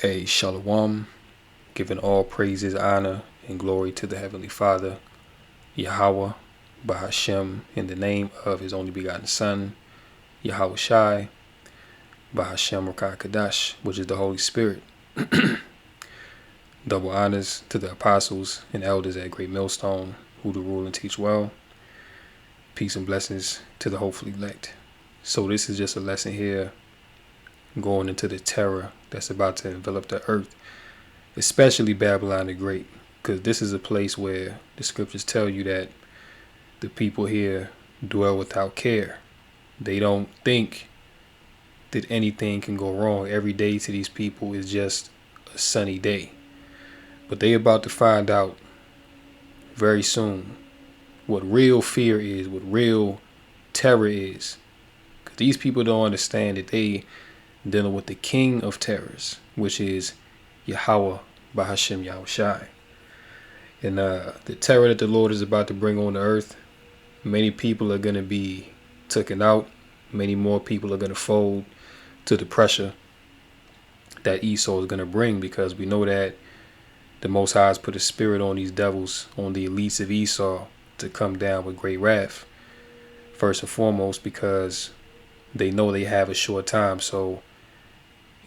A Shalom, giving all praises, honor, and glory to the Heavenly Father, Yahweh, Bahashem, in the name of His only begotten Son, Yahweh Shai, Bahashem Rakah Kadash, which is the Holy Spirit. Double honors to the apostles and elders at Great Millstone, who do rule and teach well. Peace and blessings to the hopefully elect. So this is just a lesson here going into the terror that's about to envelop the earth, especially Babylon the Great, because this is a place where the scriptures tell you that the people here dwell without care. They don't think that anything can go wrong. Every day to these people is just a sunny day. But they about to find out very soon what real fear is, what real terror is. Because these people don't understand that they dealing with the king of terrors, which is Yahweh Bahashem Yahweh Shai. And the terror that the Lord is about to bring on the earth, many people are going to be taken out. Many more people are going to fold to the pressure that Esau is going to bring, because we know that the Most High has put a spirit on these devils, on the elites of Esau, to come down with great wrath. First and foremost, because they know they have a short time. So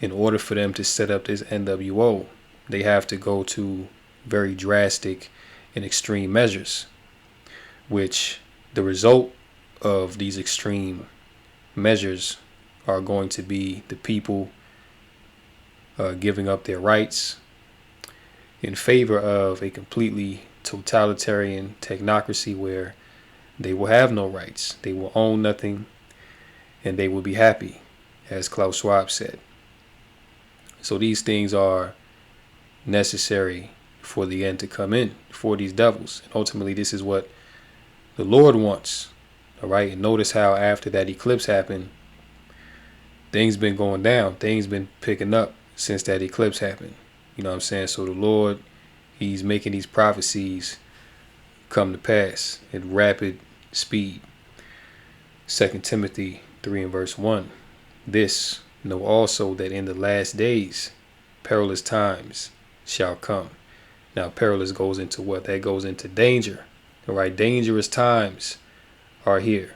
in order for them to set up this NWO, they have to go to very drastic and extreme measures, which the result of these extreme measures are going to be the people giving up their rights in favor of a completely totalitarian technocracy where they will have no rights, they will own nothing, and they will be happy, as Klaus Schwab said. So these things are necessary for the end to come in for these devils. And ultimately, this is what the Lord wants. All right. And notice how after that eclipse happened, things been going down. Things been picking up since that eclipse happened. You know what I'm saying? So the Lord, He's making these prophecies come to pass at rapid speed. 2 Timothy 3 and verse 1. This know also that in the last days perilous times shall come. Now perilous goes into what? That goes into danger. All right, dangerous times are here.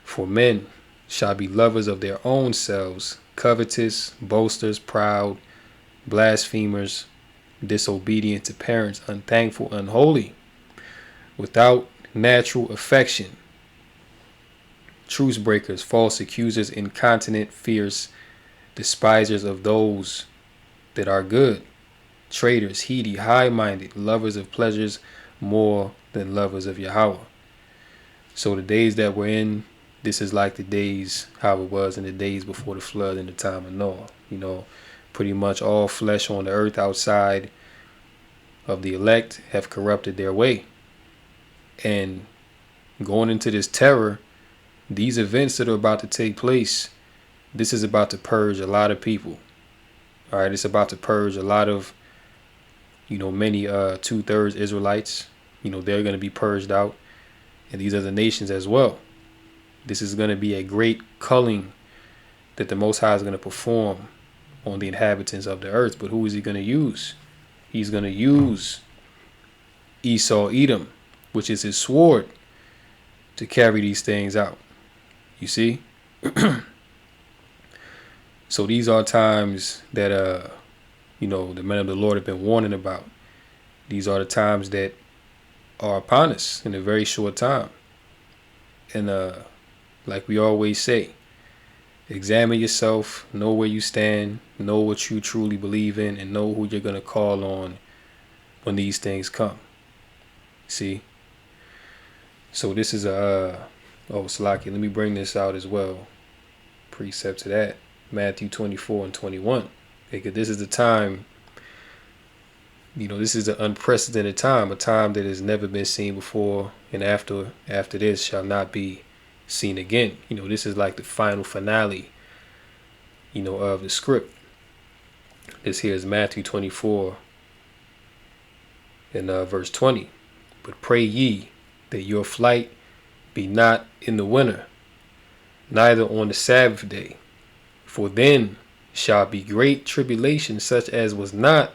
For men shall be lovers of their own selves, covetous, boasters, proud, blasphemers, disobedient to parents, unthankful, unholy, without natural affection, truce breakers, false accusers, incontinent, fierce, despisers of those that are good, traitors, heady, high-minded, lovers of pleasures more than lovers of Yahweh. So the days that we're in, this is like the days how it was in the days before the flood in the time of Noah. You know, pretty much all flesh on the earth outside of the elect have corrupted their way. And going into this terror, these events that are about to take place, this is about to purge a lot of people. All right, it's about to purge a lot of, many 2/3 Israelites. They're going to be purged out, and these other nations as well. This is going to be a great culling that the Most High is going to perform on the inhabitants of the earth. But who is He going to use? He's going to use Esau, Edom, which is His sword, to carry these things out. You see? So these are times that, the men of the Lord have been warning about. These are the times that are upon us in a very short time. And like we always say, examine yourself, know where you stand, know what you truly believe in, and know who you're going to call on when these things come. See? So this is Salaki, let me bring this out as well. Precept to that. Matthew 24 and 21. Because this is the time, this is the unprecedented time, a time that has never been seen before, and after this shall not be seen again. This is like the final finale, of the script. This here is Matthew 24 and verse 20. But pray ye that your flight be not in the winter, neither on the Sabbath day, for then shall be great tribulation, such as was not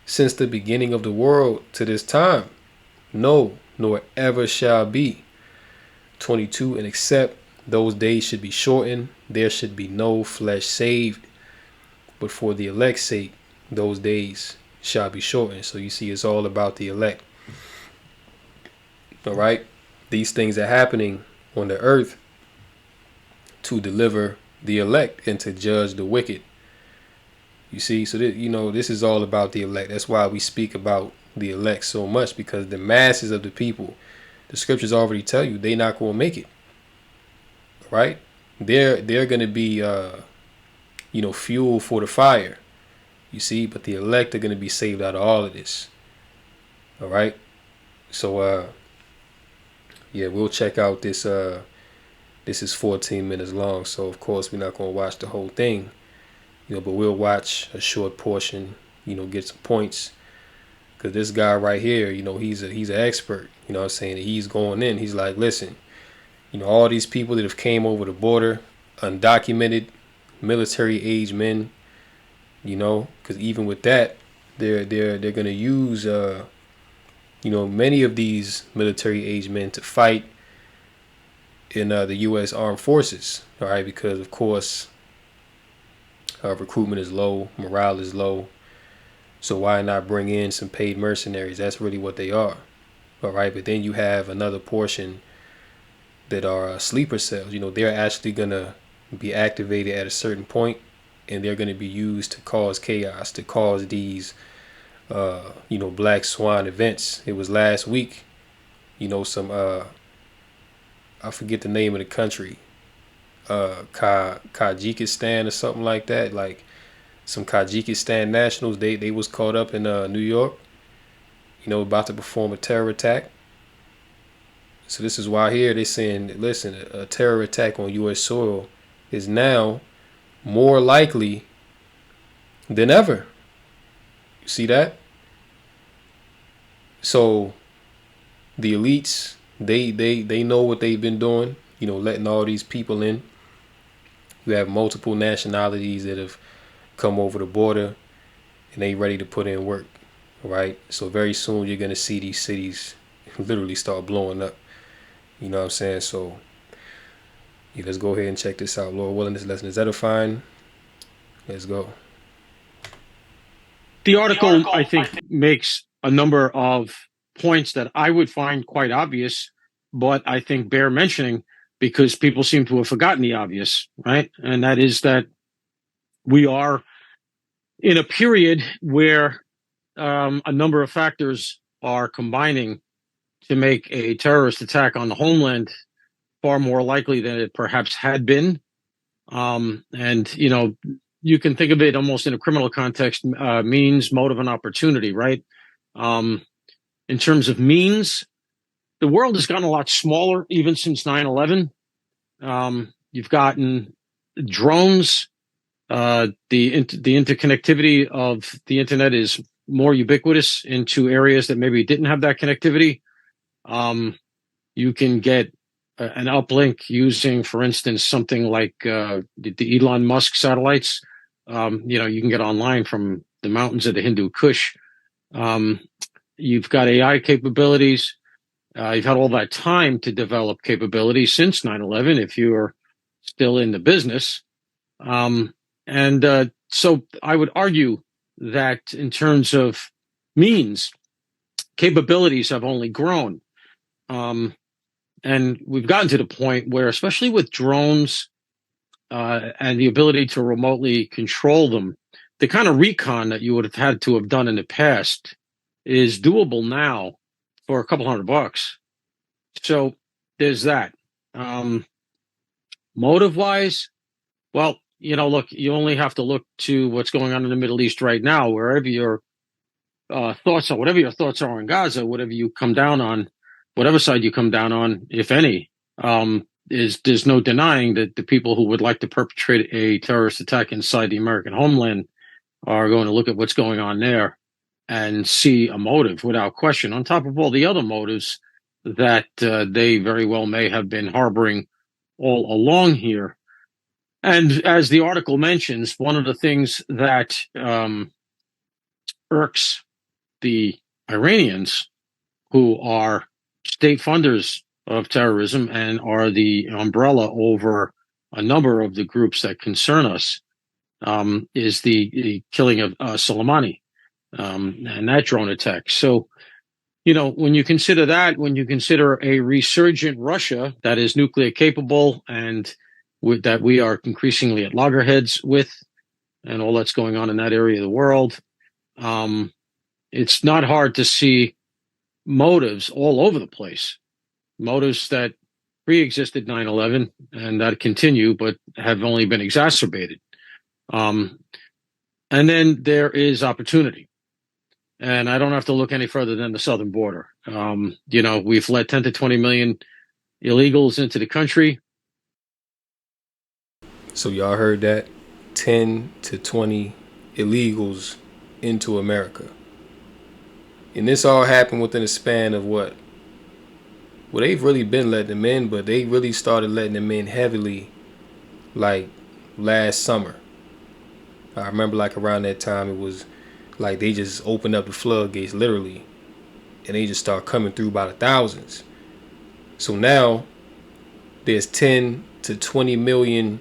since the beginning of the world to this time. No, nor ever shall be. 22. And except those days should be shortened, there should be no flesh saved. But for the elect's sake, those days shall be shortened. So you see, it's all about the elect. All right? These things are happening on the earth to deliver the elect and to judge the wicked. You see, so that, this is all about the elect. That's why we speak about the elect so much, because the masses of the people, the scriptures already tell you, they're not going to make it. Right? They're going to be fuel for the fire. You see, but the elect are going to be saved out of all of this. All right? So we'll check out this. This is 14 minutes long, so of course we're not going to watch the whole thing, but we'll watch a short portion, get some points, because this guy right here, he's an expert. You know what I'm saying? He's going in. He's like, listen, all these people that have came over the border, undocumented, military age men, because even with that, they're going to use many of these military age men to fight in the U.S. Armed Forces, all right, because of course recruitment is low, morale is low, so why not bring in some paid mercenaries? That's really what they are, all right. But then you have another portion that are sleeper cells. They're actually gonna be activated at a certain point, and they're gonna be used to cause chaos, to cause these black swan events. It was last week, some I forget the name of the country, Kyrgyzstan or something like that. Like some Kyrgyzstan nationals, they was caught up in New York, about to perform a terror attack. So this is why here they're saying, listen, a terror attack on U.S. soil is now more likely than ever. You see that? So the elites, they know what they've been doing, letting all these people in. You have multiple nationalities that have come over the border and they ready to put in work, right? So very soon you're going to see these cities literally start blowing up. You know what I'm saying? So let's go ahead and check this out. Lord willing, this lesson is edifying. Let's go. The article, I think, makes a number of points that I would find quite obvious, but I think bear mentioning because people seem to have forgotten the obvious, right? And that is that we are in a period where a number of factors are combining to make a terrorist attack on the homeland far more likely than it perhaps had been. And, you can think of it almost in a criminal context, means, motive, and opportunity, right? In terms of means, the world has gotten a lot smaller even since 9/11. You've gotten drones. The interconnectivity of the internet is more ubiquitous into areas that maybe didn't have that connectivity. You can get an uplink using, for instance, something like the Elon Musk satellites. You can get online from the mountains of the Hindu Kush. You've got AI capabilities. You've had all that time to develop capabilities since 9/11 if you're still in the business. So I would argue that in terms of means, capabilities have only grown. And we've gotten to the point where, especially with drones and the ability to remotely control them, the kind of recon that you would have had to have done in the past is doable now for a couple $100. So there's that. Motive-wise, well, look, you only have to look to what's going on in the Middle East right now, wherever your thoughts are, whatever your thoughts are on Gaza, whatever you come down on, whatever side you come down on, if any, there's no denying that the people who would like to perpetrate a terrorist attack inside the American homeland are going to look at what's going on there and see a motive without question, on top of all the other motives that they very well may have been harboring all along here. And as the article mentions, one of the things that irks the Iranians, who are state funders of terrorism and are the umbrella over a number of the groups that concern us, is the killing of Soleimani and that drone attack. So, when you consider that, when you consider a resurgent Russia that is nuclear capable and that we are increasingly at loggerheads with, and all that's going on in that area of the world, um, it's not hard to see motives all over the place. Motives that pre-existed 9/11 and that continue, but have only been exacerbated. Um, and then there is opportunity. And I don't have to look any further than the southern border. We've let 10 to 20 million illegals into the country. So y'all heard that? 10 to 20 illegals into America. And this all happened within a span of what? Well, they've really been letting them in, but they really started letting them in heavily like last summer. I remember like around that time it was like they just opened up the floodgates literally, and they just start coming through by the thousands. So now there's 10 to 20 million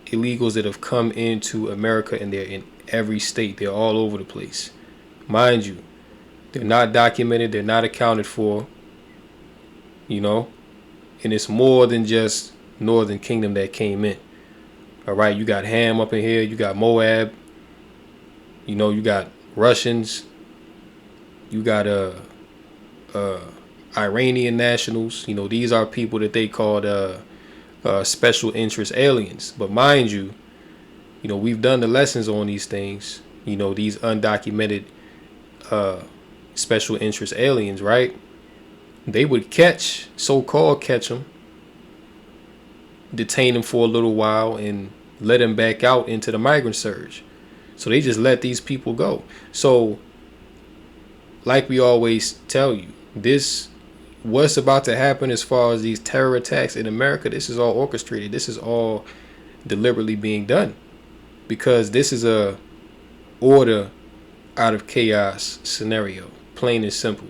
illegals that have come into America, and they're in every state. They're all over the place. Mind you, they're not documented, they're not accounted for, and it's more than just Northern Kingdom that came in. All right, you got Ham up in here, you got Moab, you got Russians, you got Iranian nationals. These are people that they called special interest aliens. But mind you, we've done the lessons on these things. These undocumented special interest aliens, right? They would so-called catch them, detain them for a little while, and let them back out into the migrant surge. So they just let these people go. So, like we always tell you, what's about to happen as far as these terror attacks in America, this is all orchestrated. This is all deliberately being done, because this is a order out of chaos scenario, plain and simple.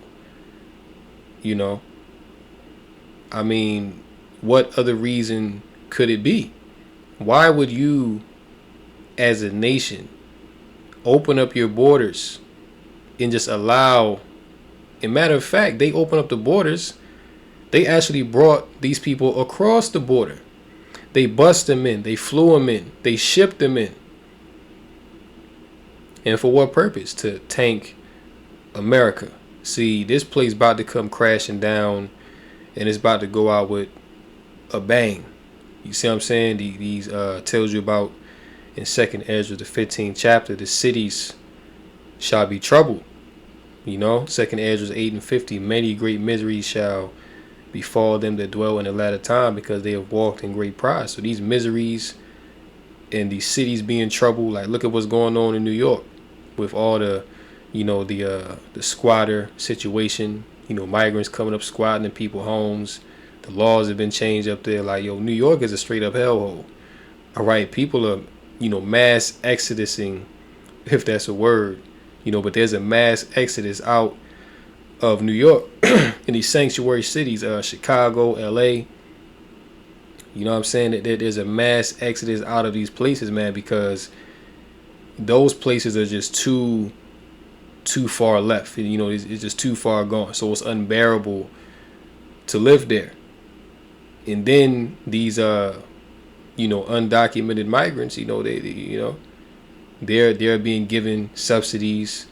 I mean, what other reason could it be? Why would you, as a nation, open up your borders and just allow? And matter of fact, they open up the borders. They actually brought these people across the border. They bust them in. They flew them in. They shipped them in. And for what purpose? To tank America. See, this place about to come crashing down, and it's about to go out with a bang. You see what I'm saying? These tells you about in 2nd Ezra, the 15th chapter, the cities shall be troubled. 2nd Ezra 8:50, many great miseries shall befall them that dwell in the latter time, because they have walked in great pride. So these miseries and these cities being troubled, like look at what's going on in New York with all the squatter situation, migrants coming up squatting in people's homes. The laws have been changed up there. Like, New York is a straight up hellhole. All right, people are, mass exodusing, if that's a word, but there's a mass exodus out of New York in these sanctuary cities, Chicago, LA. You know what I'm saying? That there's a mass exodus out of these places, man, because those places are just too far left. It's just too far gone. So it's unbearable to live there. And then these undocumented migrants, they're being given subsidies,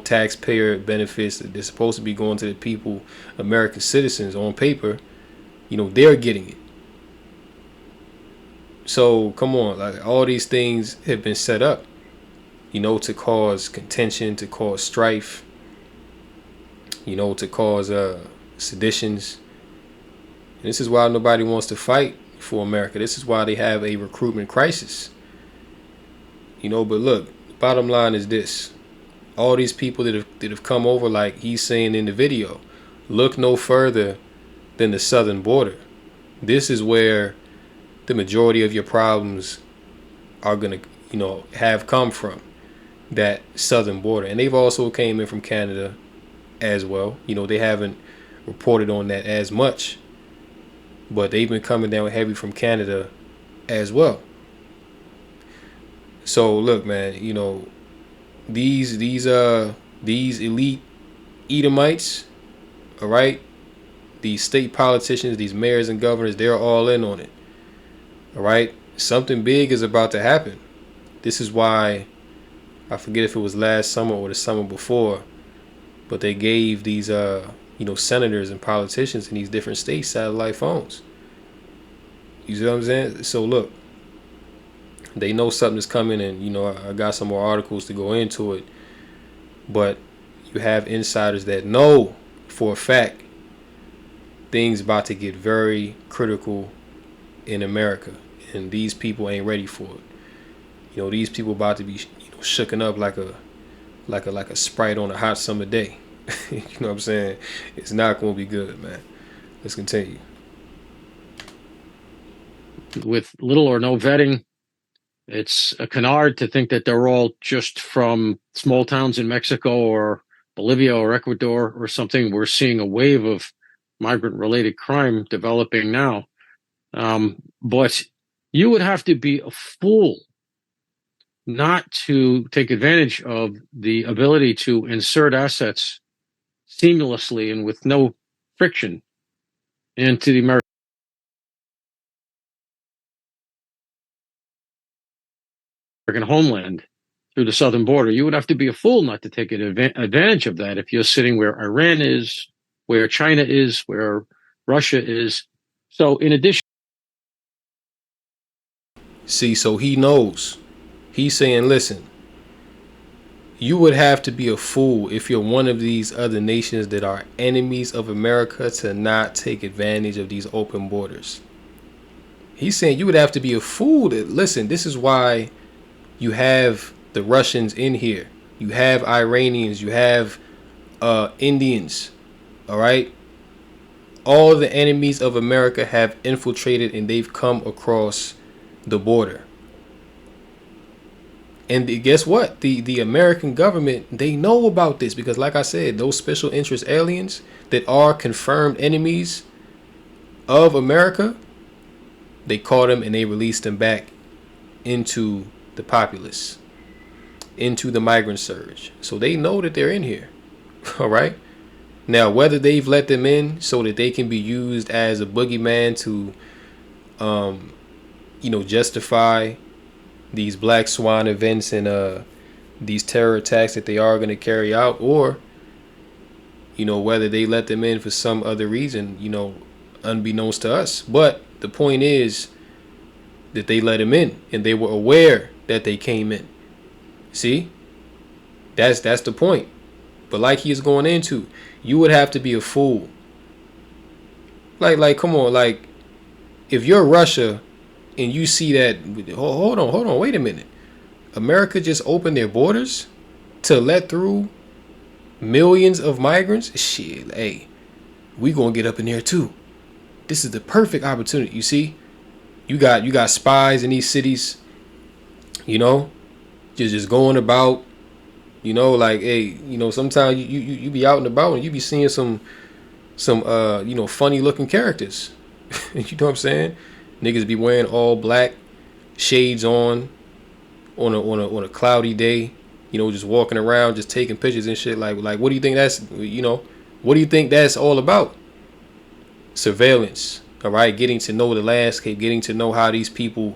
taxpayer benefits. They're supposed to be going to the people, American citizens on paper. They're getting it. So come on, like all these things have been set up, to cause contention, to cause strife, to cause seditions. And this is why nobody wants to fight for America. This is why they have a recruitment crisis. But look, the bottom line is this. All these people that have come over, like he's saying in the video, look no further than the southern border. This is where the majority of your problems are gonna, have come from that southern border. And they've also came in from Canada as well. They haven't reported on that as much, but they've been coming down heavy from Canada as well. So look, man, these elite Edomites, all right, these state politicians, these mayors and governors, they're all in on it. All right, something big is about to happen. This is why, I forget if it was last summer or the summer before, but they gave these senators and politicians in these different states satellite phones. You see what I'm saying? So look, they know something's coming, and I got some more articles to go into it. But you have insiders that know for a fact things about to get very critical in America, and these people ain't ready for it. These people about to be shooken up like a Sprite on a hot summer day. You know what I'm saying? It's not going to be good, man. Let's continue. With little or no vetting, it's a canard to think that they're all just from small towns in Mexico or Bolivia or Ecuador or something. We're seeing a wave of migrant-related crime developing now. But you would have to be a fool not to take advantage of the ability to insert assets seamlessly and with no friction into the American homeland through the southern border. You would have to be a fool not to take advantage of that if you're sitting where Iran is, where China is, where Russia is. So in addition, See, so he knows. He's saying, listen, you would have to be a fool if you're one of these other nations that are enemies of America to not take advantage of these open borders. He's saying you would have to be a fool to listen. This is why you have the Russians in here. You have Iranians. You have Indians. All right. All the enemies of America have infiltrated and they've come across the border. And guess what? The American government, they know about this because, like I said, those special interest aliens that are confirmed enemies of America, they caught them and they released them back into the populace, into the migrant surge. So they know that they're in here. All right. Now, whether they've let them in so that they can be used as a boogeyman to, justify these black swan events and these terror attacks that they are going to carry out, or whether they let them in for some other reason, unbeknownst to us. But the point is that they let him in and they were aware that they came in. See, that's the point. But like he is going into, you would have to be a fool. Like come on, like if you're Russia and you see that, hold on, wait a minute. America just opened their borders to let through millions of migrants. Shit, hey, we gonna get up in there too. This is the perfect opportunity. You see, you got spies in these cities, just going about, like, hey, sometimes you be out and about and you be seeing some funny looking characters. You know what I'm saying? Niggas be wearing all black, shades on a cloudy day, just walking around, just taking pictures and shit. Like what do you think what do you think that's all about? Surveillance, all right? Getting to know the landscape, getting to know how these people,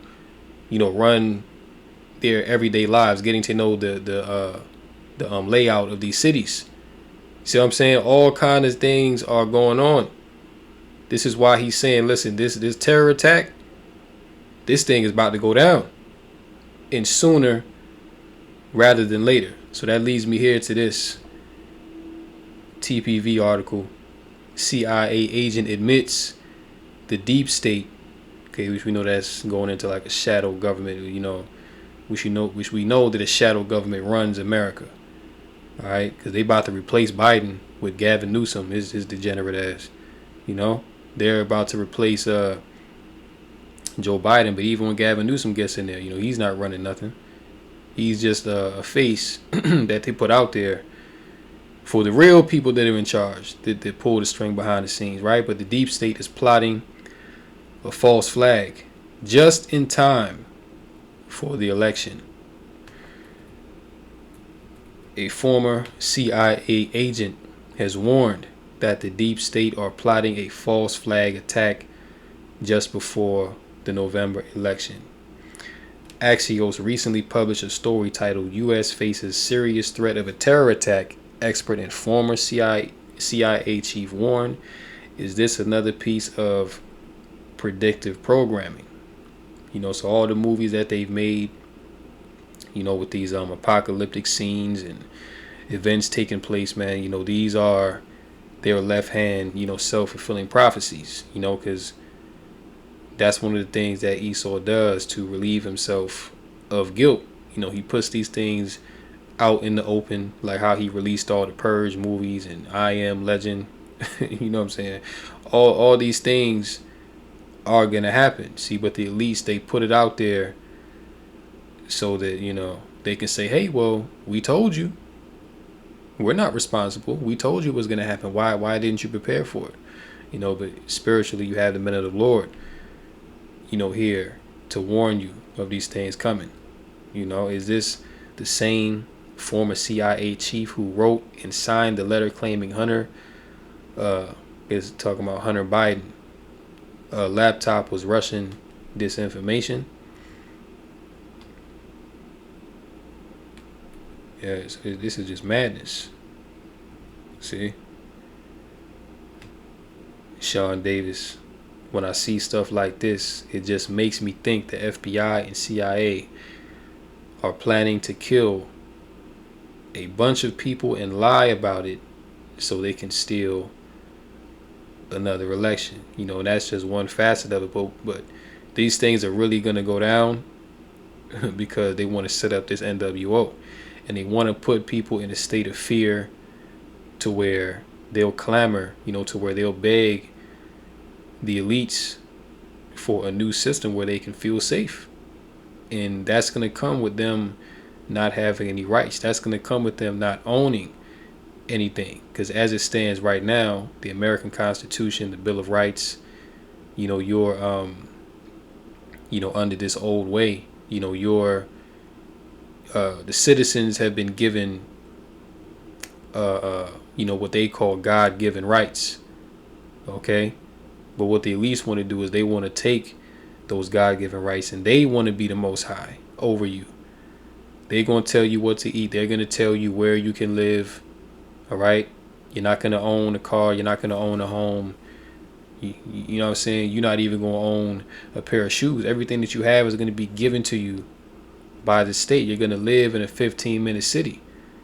run their everyday lives, getting to know the layout of these cities. See what I'm saying? All kinds of things are going on. This is why he's saying, listen, this terror attack, this thing is about to go down, and sooner rather than later. So that leads me here to this TPV article. CIA agent admits the deep state, okay, which we know that's going into like a shadow government, which we know that a shadow government runs America. All right, because they about to replace Biden with Gavin Newsom, his degenerate ass. They're about to replace Joe Biden. But even when Gavin Newsom gets in there, he's not running nothing. He's just a face that they put out there for the real people that are in charge, that pull the string behind the scenes, right? But the deep state is plotting a false flag just in time for the election. A former CIA agent has warned that the deep state are plotting a false flag attack just before the November election. Axios recently published a story titled U.S. Faces Serious Threat of a Terror Attack. Expert and former CIA chief warned. Is this another piece of predictive programming? So all the movies that they've made, with these apocalyptic scenes and events taking place, man, these are their left hand, self-fulfilling prophecies, because that's one of the things that Esau does to relieve himself of guilt. He puts these things out in the open, like how he released all the Purge movies and I Am Legend. You know what I'm saying? All these things are gonna happen. See, but the elites, they put it out there so that they can say, hey, well, we told you. We're not responsible. We told you it was gonna happen. Why didn't you prepare for it? But spiritually, you have the men of the Lord, here to warn you of these things coming. Is this the same former CIA chief who wrote and signed the letter claiming Hunter is talking about Hunter Biden laptop was Russian disinformation? Yeah, this is just madness. See, Sean Davis. When I see stuff like this, it just makes me think the FBI and CIA are planning to kill a bunch of people and lie about it so they can steal another election. And that's just one facet of it. But these things are really going to go down because they want to set up this NWO. And they want to put people in a state of fear to where they'll clamor, to where they'll beg the elites for a new system where they can feel safe. And that's going to come with them not having any rights. That's going to come with them not owning anything. Because as it stands right now, the American Constitution, the Bill of Rights, you're under this old way, you're the citizens have been given what they call God-given rights. Okay? But what the elites want to do is they want to take those God-given rights and they want to be the most high over you. They're going to tell you what to eat. They're going to tell you where you can live. All right? You're not going to own a car. You're not going to own a home. You know what I'm saying? You're not even going to own a pair of shoes. Everything that you have is going to be given to you by the state. You're going to live in a 15-minute city.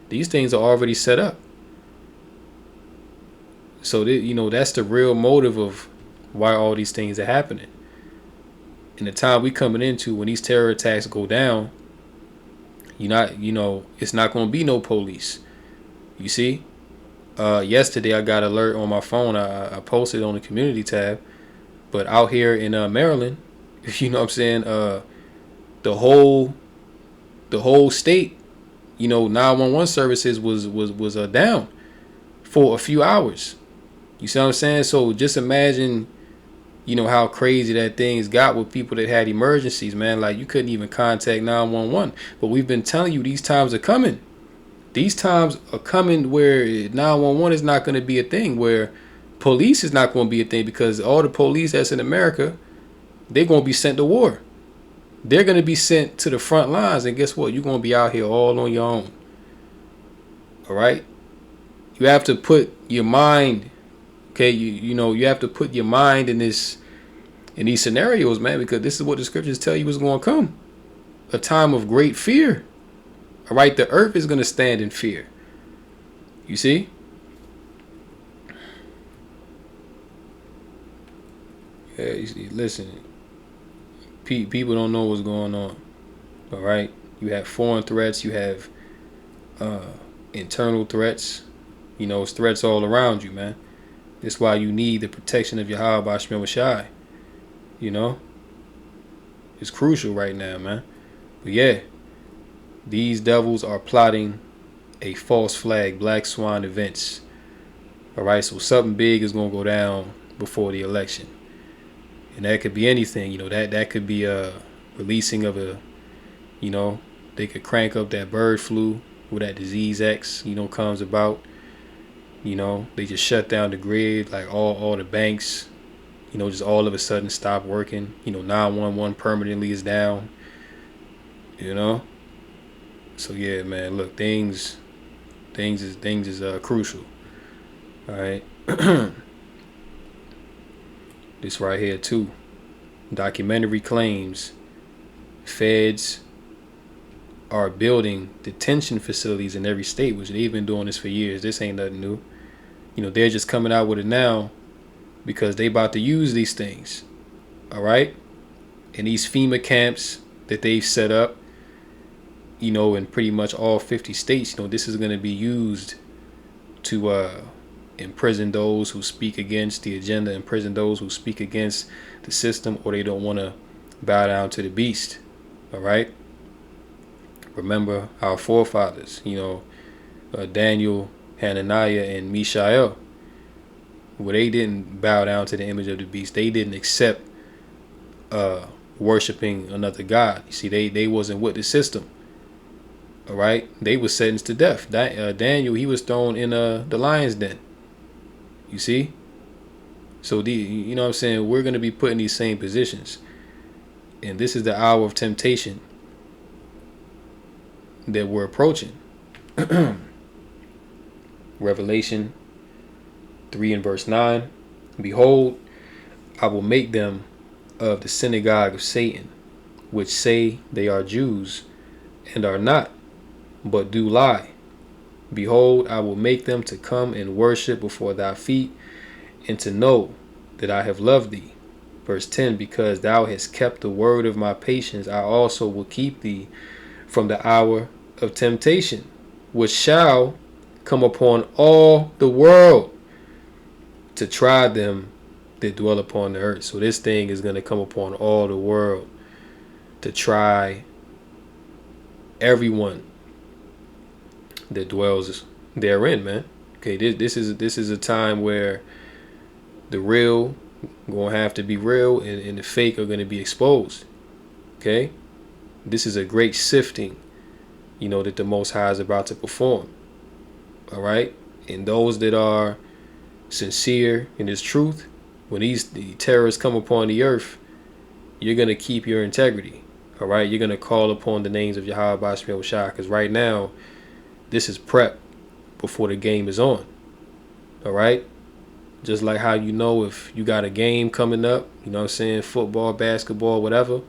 These things are already set up. So, that's the real motive of why all these things are happening. In the time we coming into, when these terror attacks go down, it's not going to be no police. You see? Yesterday I got an alert on my phone. I posted on the community tab. But out here in Maryland, you know what I'm saying, the whole state, 911 services was down for a few hours. You see what I'm saying? So just imagine, how crazy that things got with people that had emergencies, man. Like, you couldn't even contact 911. But we've been telling you these times are coming. These times are coming where 911 is not going to be a thing, where police is not going to be a thing, because all the police that's in America, they're going to be sent to war. They're going to be sent to the front lines. And guess what? You're going to be out here all on your own. All right? You have to put your mind, okay? You have to put your mind in these scenarios, man, because this is what the scriptures tell you is going to come. A time of great fear. All right? The earth is going to stand in fear. You see? Yeah, listen. People don't know what's going on. All right? You have foreign threats. You have internal threats. It's threats all around you, man. That's why you need the protection of Yahweh Shai. is crucial right now, man. But yeah, these devils are plotting a false flag, black swan events. All right, so something big is gonna go down before the election, and that could be anything. That could be a releasing of a, you know, they could crank up that bird flu where that disease X, comes about. They just shut down the grid, like all the banks, just all of a sudden stop working. 911 permanently is down. You know, so yeah, man. Look, things is crucial. All right, this right here too. Documentary claims feds are building detention facilities in every state, which they've been doing this for years. This ain't nothing new. They're just coming out with it now because they about to use these things. All right, and these FEMA camps that they've set up, in pretty much all 50 states, this is going to be used to imprison those who speak against the agenda, imprison those who speak against the system, or they don't want to bow down to the beast. All right. Remember our forefathers, Daniel, Hananiah, and Mishael, where they didn't bow down to the image of the beast. They didn't accept worshiping another god. You see, they wasn't with the system. All right, they were sentenced to death. Daniel, he was thrown in the lion's den. You see, so you know what I'm saying, we're gonna be put in these same positions, and this is the hour of temptation that we're approaching. Revelation 3 and verse 9. Behold, I will make them of the synagogue of Satan, which say they are Jews, and are not, but do lie. Behold, I will make them to come and worship before thy feet, and to know that I have loved thee. Verse 10, because thou hast kept the word of my patience, I also will keep thee from the hour of temptation, which shall come upon all the world to try them that dwell upon the earth. So this thing is going to come upon all the world to try everyone that dwells therein, man. Okay, this is a time where the real gonna have to be real, and the fake are gonna be exposed. Okay, this is a great sifting, that the Most High is about to perform. All right, and those that are sincere in His truth, when the terrorists come upon the earth, you're gonna keep your integrity. All right, you're gonna call upon the names of Yahweh Bashmi Shah, because right now, this is prep before the game is on. All right, just like how if you got a game coming up, football, basketball, whatever,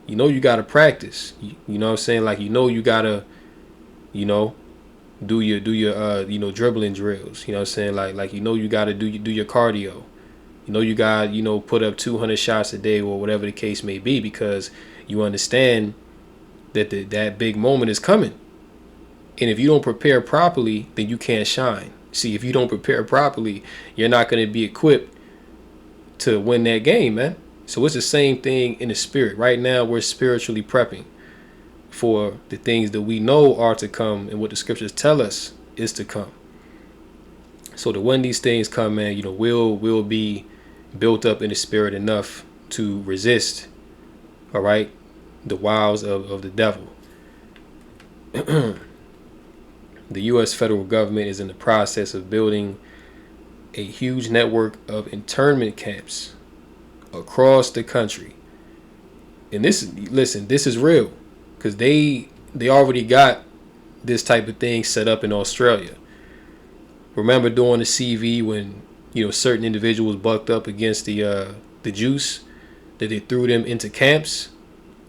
you gotta practice. You know what I'm saying? Like you gotta, do your dribbling drills. You know what I'm saying? Like you gotta do your cardio. You gotta put up 200 shots a day or whatever the case may be, because you understand that that big moment is coming. And if you don't prepare properly, then you can't shine. See, if you don't prepare properly, you're not going to be equipped to win that game, man. So it's the same thing in the spirit. Right now, we're spiritually prepping for the things that we know are to come and what the scriptures tell us is to come. So that when these things come, man, we'll be built up in the spirit enough to resist, all right, the wiles of the devil. The U.S. federal government is in the process of building a huge network of internment camps across the country. And this is real, because they already got this type of thing set up in Australia. Remember during the CV when certain individuals bucked up against the juice, that they threw them into camps?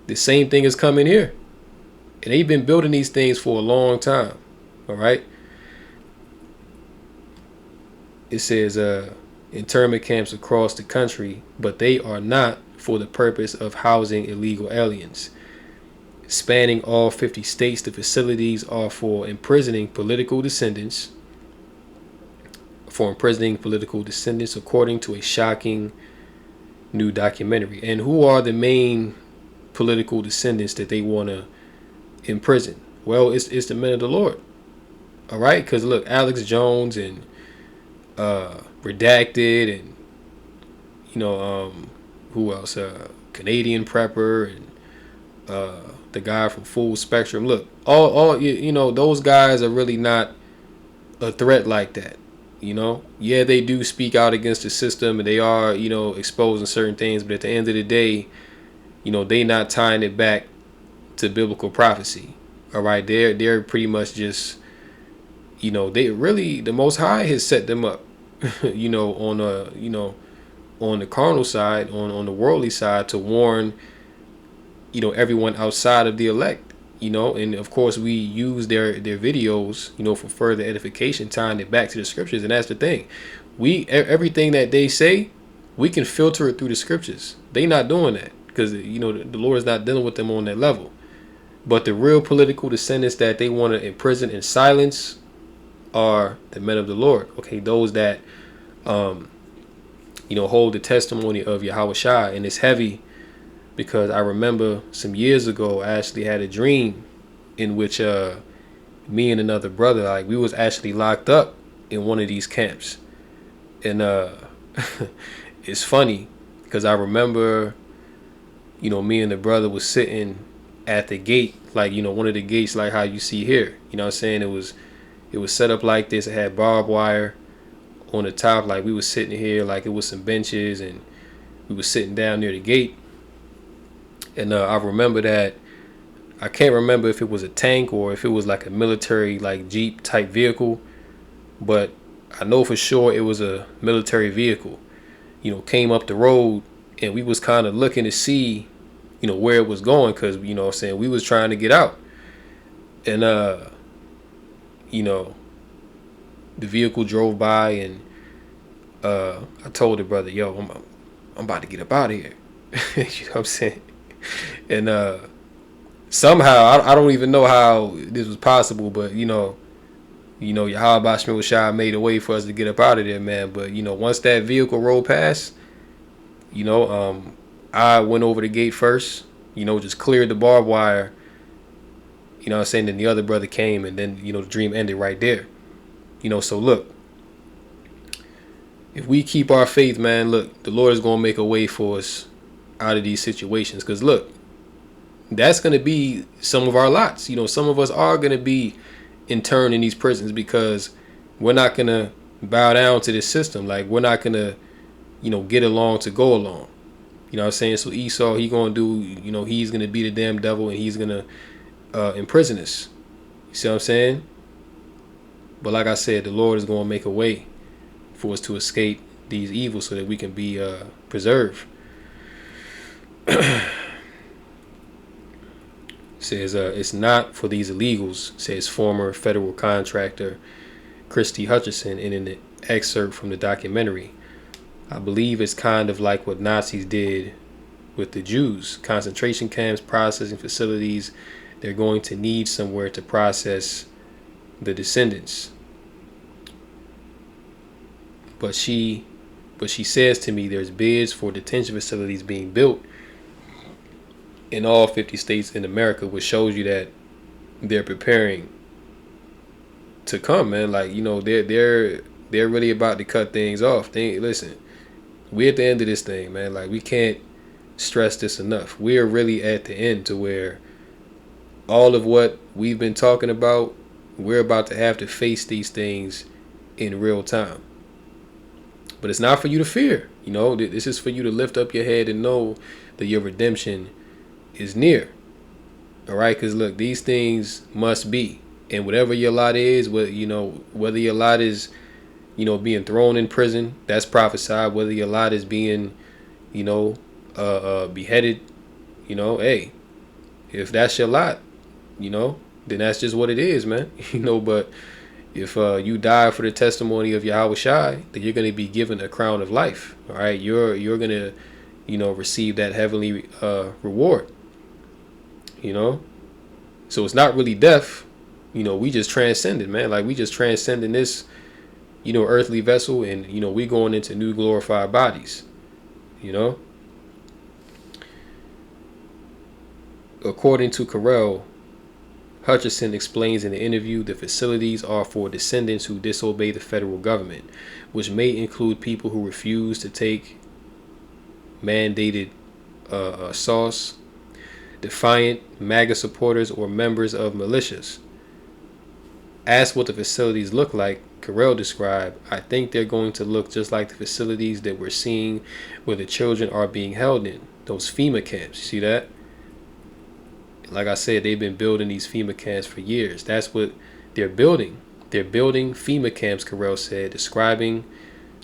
The same thing is coming here, and they've been building these things for a long time. All right. It says internment camps across the country, but they are not for the purpose of housing illegal aliens. Spanning all 50 states, the facilities are for imprisoning political descendants. According to a shocking new documentary. And who are the main political descendants that they want to imprison? Well, it's the men of the Lord. All right, because look, Alex Jones and Redacted, and who else? Canadian Prepper, and the guy from Full Spectrum. Look, all those guys are really not a threat like that. Yeah, they do speak out against the system, and they are exposing certain things. But at the end of the day, they not tying it back to biblical prophecy. All right, they're pretty much just they really, the Most High has set them up. On on the carnal side, on the worldly side, to warn everyone outside of the elect. And of course we use their videos for further edification, tying it back to the scriptures. And that's the thing, everything that they say, we can filter it through the scriptures. They not doing that, because the Lord is not dealing with them on that level. But the real political descendants that they want to imprison and silence are the men of the Lord. Okay, those that hold the testimony of Yahweh Shai. And it's heavy, because I remember some years ago I actually had a dream in which me and another brother, like, we was actually locked up in one of these camps. And it's funny, because I remember me and the brother was sitting at the gate, like one of the gates like how you see here. What I'm saying? It was set up like this. It had barbed wire on the top. Like, we was sitting here, like it was some benches, and we was sitting down near the gate. And I remember that, I can't remember if it was a tank or if it was like a military, like Jeep type vehicle, but I know for sure it was a military vehicle, came up the road, and we was kind of looking to see, where it was going, because, what I'm saying, we was trying to get out. And, the vehicle drove by, and I told the brother, yo, I'm about to get up out of here. You know what I'm saying? And somehow, I don't even know how this was possible, but Yahweh Shai Shai made a way for us to get up out of there, man. But once that vehicle rolled past, I went over the gate first, just cleared the barbed wire. What I'm saying? Then the other brother came, and then the dream ended right there. So look, if we keep our faith, man, look, the Lord is gonna make a way for us out of these situations. Because look, that's gonna be some of our lots. Some of us are gonna be interned in these prisons, because we're not gonna bow down to this system. Like, we're not gonna get along to go along. What I'm saying? So Esau, he gonna do, he's gonna be the damn devil, and he's gonna imprison us. You see what I'm saying? But like I said, the Lord is gonna make a way for us to escape these evils, so that we can be preserved. Says it's not for these illegals, says former federal contractor Christy Hutchison in an excerpt from the documentary. I believe it's kind of like what Nazis did with the Jews. Concentration camps, processing facilities. They're going to need somewhere to process the descendants. But she says to me, there's bids for detention facilities being built in all 50 states in America, which shows you that they're preparing to come, man. Like, they're really about to cut things off. Listen, we at the end of this thing, man. Like, we can't stress this enough. We are really at the end, to where all of what we've been talking about, we're about to have to face these things in real time. But it's not for you to fear. This is for you to lift up your head and know that your redemption is near. All right? Because look, these things must be. And whatever your lot is, whether your lot is, being thrown in prison, that's prophesied. Whether your lot is being, beheaded, hey, if that's your lot, then that's just what it is, man. But if you die for the testimony of Yahweh Shai, then you're going to be given a crown of life. All right, you're going to, receive that heavenly reward. So it's not really death. We just transcended, man. Like, we just transcending this, earthly vessel, and we going into new glorified bodies. According to Carell, Hutchison explains in the interview the facilities are for descendants who disobey the federal government, which may include people who refuse to take mandated sauce, defiant MAGA supporters, or members of militias. Asked what the facilities look like, Carell described, I think they're going to look just like the facilities that we're seeing where the children are being held in. Those FEMA camps. You see that? Like I said, they've been building these FEMA camps for years. That's what they're building. They're building FEMA camps, Carell said, describing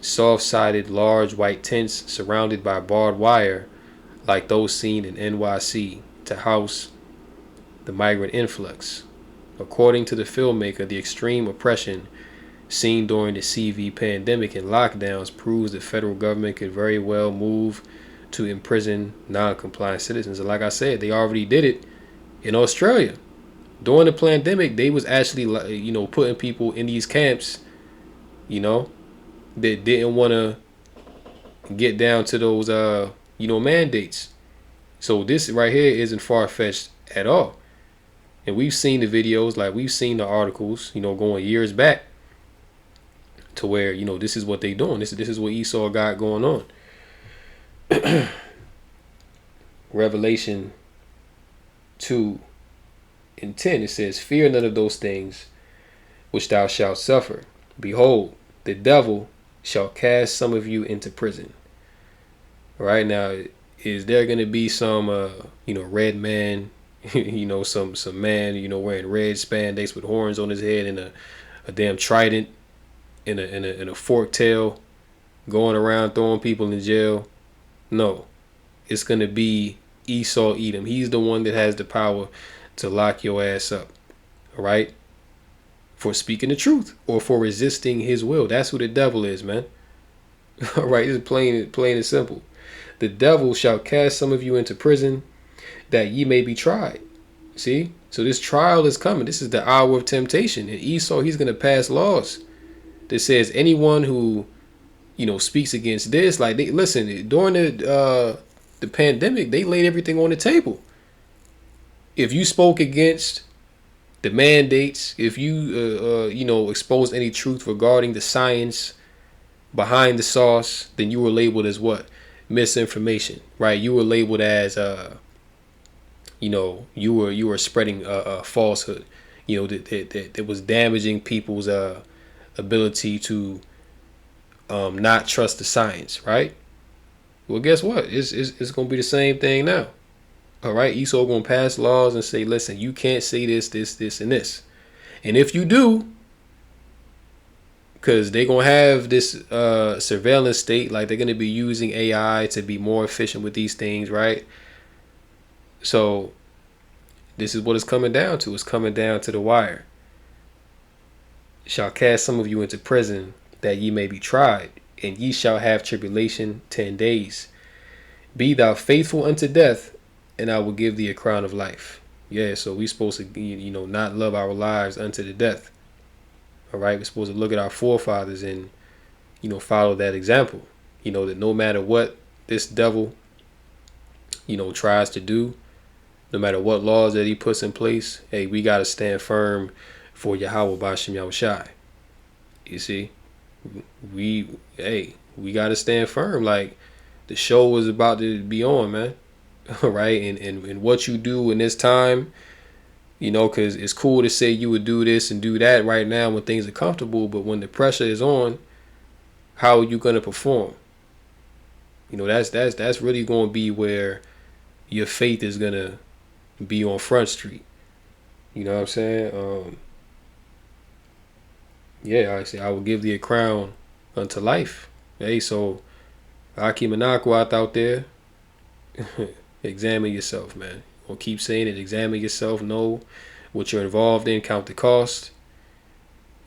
soft-sided large white tents surrounded by barbed wire like those seen in NYC to house the migrant influx. According to the filmmaker, the extreme oppression seen during the CV pandemic and lockdowns proves the federal government could very well move to imprison non-compliant citizens. And like I said, they already did it in Australia. During the pandemic, they was actually, putting people in these camps, that didn't want to get down to those, mandates. So this right here isn't far-fetched at all. And we've seen the videos, like we've seen the articles, going years back to where, this is what they doing. This is what Esau got going on. Revelation 2:10, it says, fear none of those things which thou shalt suffer. Behold, the devil shall cast some of you into prison. Right now, is there going to be some, red man, some man, wearing red spandex with horns on his head and a damn trident and a forked tail going around throwing people in jail? No, it's going to be Esau Edom. He's the one that has the power to lock your ass up, all right? For speaking the truth or for resisting his will. That's who the devil is, man. All right, it's plain and simple. The devil shall cast some of you into prison that ye may be tried. See? So this trial is coming. This is the hour of temptation. And Esau, he's going to pass laws that says anyone who, speaks against this, like, listen, during the pandemic, they laid everything on the table. If you spoke against the mandates, if you, exposed any truth regarding the science behind the sauce, then you were labeled as what? Misinformation, right? You were labeled as, you were spreading a falsehood, that was damaging people's ability to not trust the science, right? Well, guess what? It's going to be the same thing now. All right, Esau going to pass laws and say, listen, you can't say this, and this. And if you do, because they're going to have this surveillance state, like they're going to be using AI to be more efficient with these things, right? So this is what it's coming down to. It's coming down to the wire. Shall cast some of you into prison that ye may be tried, and ye shall have tribulation 10 days. Be thou faithful unto death, and I will give thee a crown of life. Yeah, so we're supposed to, not love our lives unto the death. All right, we're supposed to look at our forefathers and, follow that example. That no matter what this devil, tries to do, no matter what laws that he puts in place, hey, we got to stand firm for Yahweh Bashem Yahushai. You see, we got to stand firm. Like, the show is about to be on, man. All right, and what you do in this time, because it's cool to say you would do this and do that right now when things are comfortable, but when the pressure is on, how are you going to perform? That's really going to be where your faith is going to be on Front Street. You know what I'm saying? I say I will give thee a crown unto life. Hey, so Aki Manakwat out there, examine yourself, man. We'll keep saying it. Examine yourself. Know what you're involved in. Count the cost.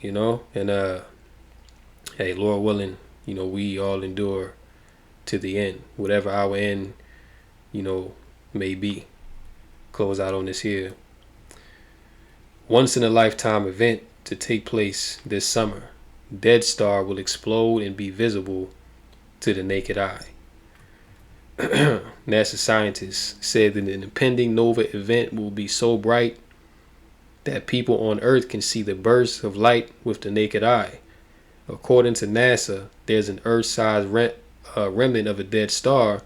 And hey, Lord willing, we all endure to the end, whatever our end, may be. Close out on this here. Once in a lifetime event to take place this summer. Dead Star will explode and be visible to the naked eye. NASA scientists said that an impending nova event will be so bright that people on Earth can see the bursts of light with the naked eye. According to NASA, there's an Earth-sized remnant of a dead star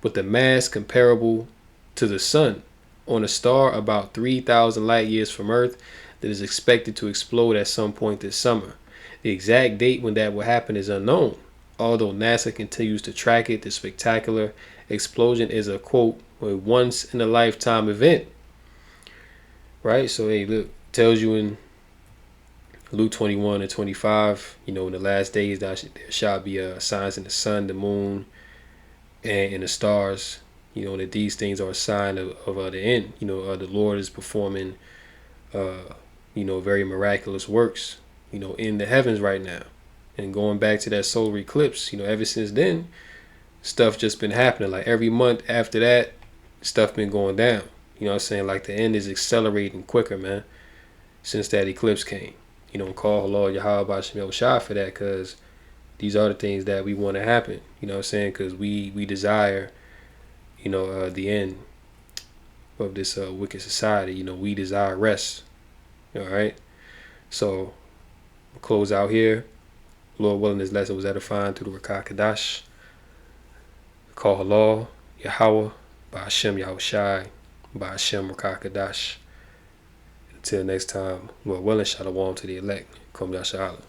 with a mass comparable to the Sun on a star about 3,000 light years from Earth that is expected to explode at some point this summer. The exact date when that will happen is unknown. Although NASA continues to track it, the spectacular explosion is a quote, a once in a lifetime event. Right? So, hey, look, tells you in Luke 21 and 25, in the last days there shall be signs in the sun, the moon, and in the stars, that these things are a sign of the end. The Lord is performing, very miraculous works, in the heavens right now. And going back to that solar eclipse, ever since then, stuff just been happening. Like every month after that, stuff been going down. You know what I'm saying? Like the end is accelerating quicker, man, since that eclipse came. Call Allah Yahweh Bashim Shah for that, because these are the things that we want to happen. You know what I'm saying? Because we desire, the end of this wicked society. We desire rest. All right. So we'll close out here. Lord willing, this lesson was edifying through the Rakah Kadash. Call Allah Yahweh Bashim Yahweh Shai Bashim Rakah Kadash. Until next time, Lord willing, shalom to the elect. Kum Yasha'Allah.